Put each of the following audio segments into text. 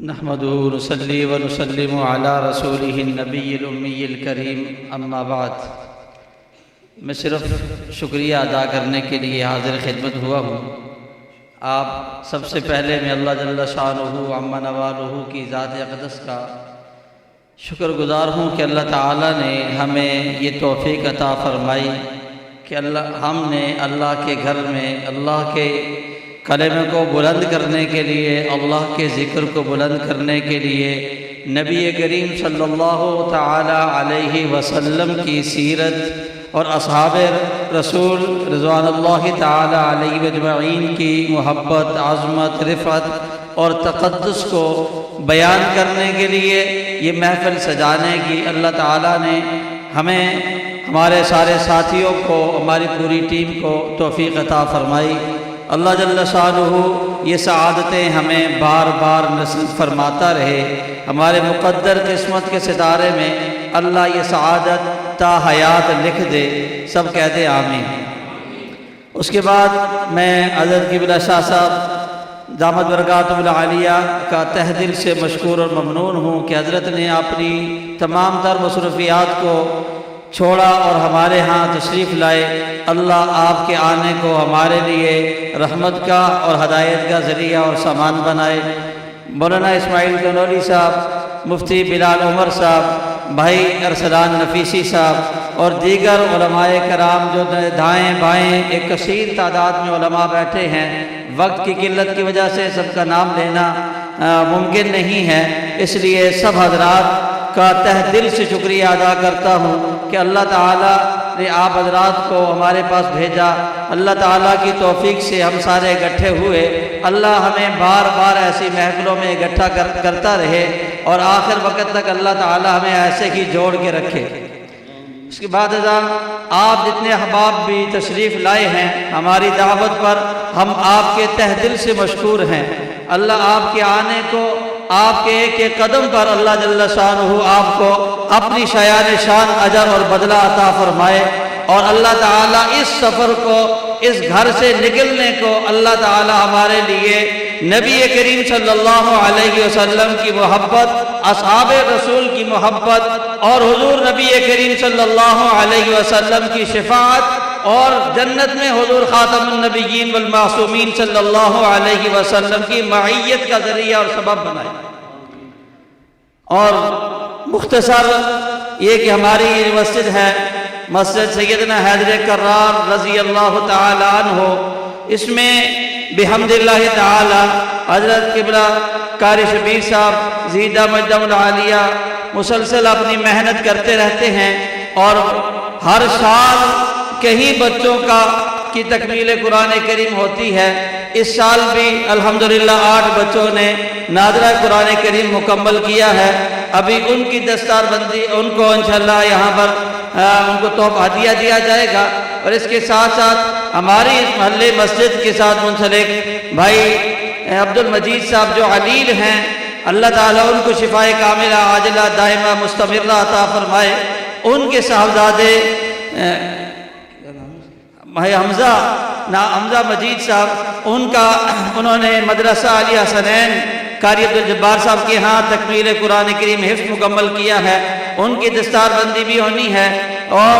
نحمدہ ونصلی ونسلم علی رسولہ النبی الامی الکریم اما بعد۔ میں صرف شکریہ ادا کرنے کے لیے حاضر خدمت ہوا ہوں۔ آپ سب سے پہلے میں اللہ جل شانہ عم نوالہ کی ذات اقدس کا شکر گزار ہوں کہ اللہ تعالیٰ نے ہمیں یہ توفیق عطا فرمائی کہ ہم نے اللہ کے گھر میں اللہ کے کلمے کو بلند کرنے کے لیے، اللہ کے ذکر کو بلند کرنے کے لیے نبی کریم صلی اللہ تعالی علیہ وسلم کی سیرت اور اصحاب رسول رضوان اللہ تعالی علیہ اجمعین کی محبت، عظمت، رفعت اور تقدس کو بیان کرنے کے لیے یہ محفل سجانے کی اللہ تعالیٰ نے ہمیں، ہمارے سارے ساتھیوں کو، ہماری پوری ٹیم کو توفیق عطا فرمائی۔ اللہ جل شانہ یہ سعادتیں ہمیں بار بار نصیب فرماتا رہے، ہمارے مقدر قسمت کے ستارے میں اللہ یہ سعادت تا حیات لکھ دے، سب کہتے آمین۔ اس کے بعد میں حضرت قبلہ شاہ صاحب دامت برکاتہ العالیہ کا تہ دل سے مشکور اور ممنون ہوں کہ حضرت نے اپنی تمام تر مصروفیات کو چھوڑا اور ہمارے ہاں تشریف لائے۔ اللہ آپ کے آنے کو ہمارے لیے رحمت کا اور ہدایت کا ذریعہ اور سامان بنائے۔ مولانا اسماعیل کنوری صاحب، مفتی بلال عمر صاحب، بھائی ارسلان نفیسی صاحب اور دیگر علماء کرام جو دائیں بائیں ایک کثیر تعداد میں علماء بیٹھے ہیں، وقت کی قلت کی وجہ سے سب کا نام لینا ممکن نہیں ہے، اس لیے سب حضرات کا تہ دل سے شکریہ ادا کرتا ہوں کہ اللہ تعالیٰ نے آپ حضرات کو ہمارے پاس بھیجا۔ اللہ تعالیٰ کی توفیق سے ہم سارے اکٹھے ہوئے۔ اللہ ہمیں بار بار ایسی محفلوں میں اکٹھا کرتا رہے اور آخر وقت تک اللہ تعالیٰ ہمیں ایسے ہی جوڑ کے رکھے۔ اس کے بعد آپ جتنے احباب بھی تشریف لائے ہیں ہماری دعوت پر، ہم آپ کے تہ دل سے مشکور ہیں۔ اللہ آپ کے آنے کو، آپ کے ایک ایک قدم پر اللہ جل شانہ آپ کو اپنی شایان شان اجر اور بدلہ عطا فرمائے، اور اللہ تعالیٰ اس سفر کو، اس گھر سے نکلنے کو اللہ تعالیٰ ہمارے لیے نبی کریم صلی اللہ علیہ وسلم کی محبت، اصحاب رسول کی محبت اور حضور نبی کریم صلی اللہ علیہ وسلم کی شفاعت اور جنت میں حضور خاتم النبیین والمعصومین صلی اللہ علیہ وسلم کی معیت کا ذریعہ اور سبب بنائے۔ اور مختصر یہ کہ ہماری یہ مسجد ہے، مسجد سیدنا حیدر کرار رضی اللہ تعالی عنہ، اس میں بحمد اللہ تعالی حضرت قبلہ قاری شبیر صاحب زیدہ مجدہ العالیہ مسلسل اپنی محنت کرتے رہتے ہیں، اور ہر سال کئی بچوں کی تکمیل قرآن کریم ہوتی ہے۔ اس سال بھی الحمدللہ 8 بچوں نے ناظرہ قرآن کریم مکمل کیا ہے۔ ابھی ان کی دستار بندی، ان کو انشاءاللہ یہاں پر ان کو تحفہ ہدیہ دیا جائے گا۔ اور اس کے ساتھ ساتھ ہماری اس محلے مسجد کے ساتھ منسلک بھائی عبد المجید صاحب جو علیل ہیں، اللہ تعالیٰ ان کو شفائے کاملہ عاجلہ دائمہ مستمرہ عطا فرمائے۔ ان کے صاحبزادے بھائی حمزہ مجید صاحب، انہوں نے مدرسہ علی حسنین قاری عبد الجبار صاحب کے ہاں تکمیل قرآن کریم حفظ مکمل کیا ہے، ان کی دستار بندی بھی ہونی ہے۔ اور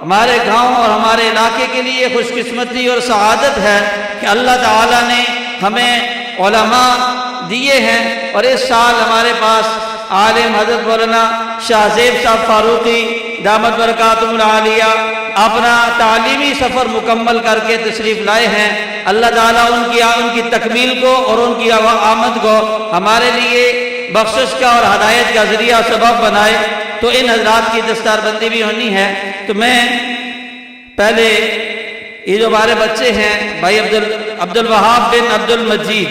ہمارے گاؤں اور ہمارے علاقے کے لیے خوش قسمتی اور سعادت ہے کہ اللہ تعالیٰ نے ہمیں علماء دیے ہیں، اور اس سال ہمارے پاس عالم حضرت مولانا شاہ زیب صاحب فاروقی دامت برکاتہ العالیہ اپنا تعلیمی سفر مکمل کر کے تشریف لائے ہیں۔ اللہ تعالیٰ ان کی تکمیل کو اور ان کی آمد کو ہمارے لیے بخشش کا اور ہدایت کا ذریعہ سبب بنائے، تو ان حضرات کی دستار بندی بھی ہونی ہے۔ تو میں پہلے یہ جو ہمارے بچے ہیں بھائی عبد الوہاب بن عبد المجید،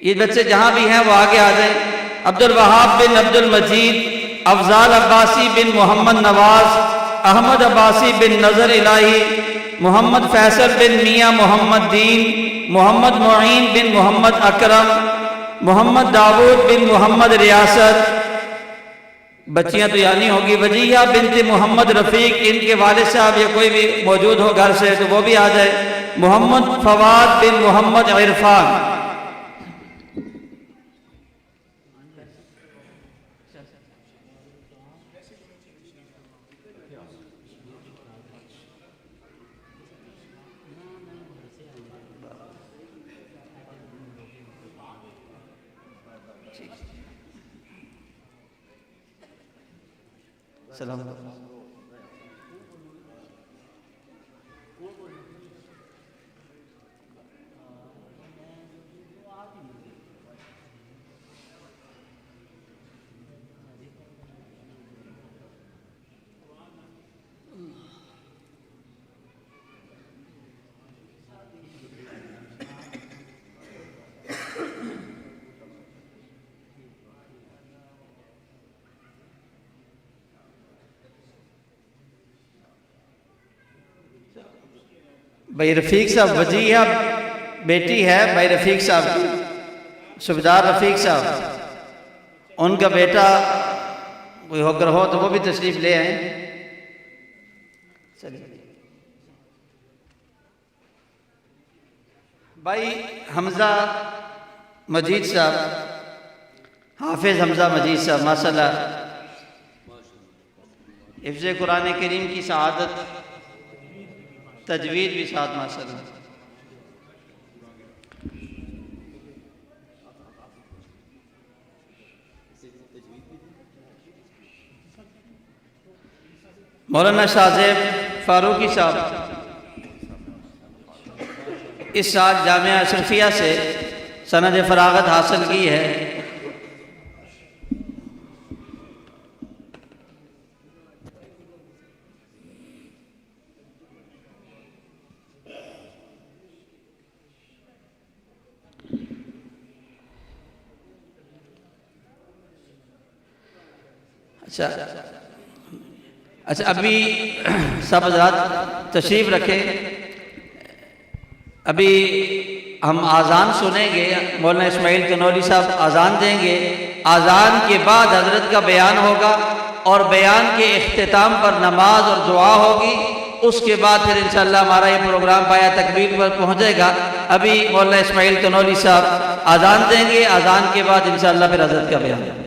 یہ بچے جہاں بھی ہیں وہ آگے آ جائیں۔ عبد الوہاب بن عبد المجید، افضال عباسی بن محمد نواز، احمد عباسی بن نظر الہی، محمد فیصل بن میاں محمد دین، محمد معین بن محمد اکرم، محمد داود بن محمد ریاست، بچیاں تو یعنی ہوگی وجیہ بنت محمد رفیق، ان کے والد صاحب یا کوئی بھی موجود ہو گھر سے تو وہ بھی آ جائے، محمد فواد بن محمد عرفان، السلام علیکم۔ بھائی رفیق صاحب وجیہ بیٹی ہے بھائی رفیق صاحب کی، صوبیدار رفیق صاحب، ان کا بیٹا کوئی ہوگر ہو تو وہ بھی تشریف لے آئیں۔ بھائی حمزہ مجید صاحب، حافظ حمزہ مجید صاحب، ماشاءاللہ حفظ قرآن کریم کی سعادت، تجوید بھی ساتھ ماشاءاللہ۔ مولانا شاہ زیب فاروقی صاحب اس سال جامعہ اشرفیہ سے سند فراغت حاصل کی ہے۔ اچھا ابھی سب حضرات تشریف رکھیں، ابھی ہم آذان سنیں گے، مولانا اسماعیل کنولی صاحب آذان دیں گے، آذان کے بعد حضرت کا بیان ہوگا اور بیان کے اختتام پر نماز اور دعا ہوگی، اس کے بعد پھر انشاءاللہ ہمارا یہ پروگرام پایا تکمیل پر پہنچے گا۔ ابھی مولانا اسماعیل کنولی صاحب آذان دیں گے، آذان کے بعد انشاءاللہ پھر حضرت کا بیان۔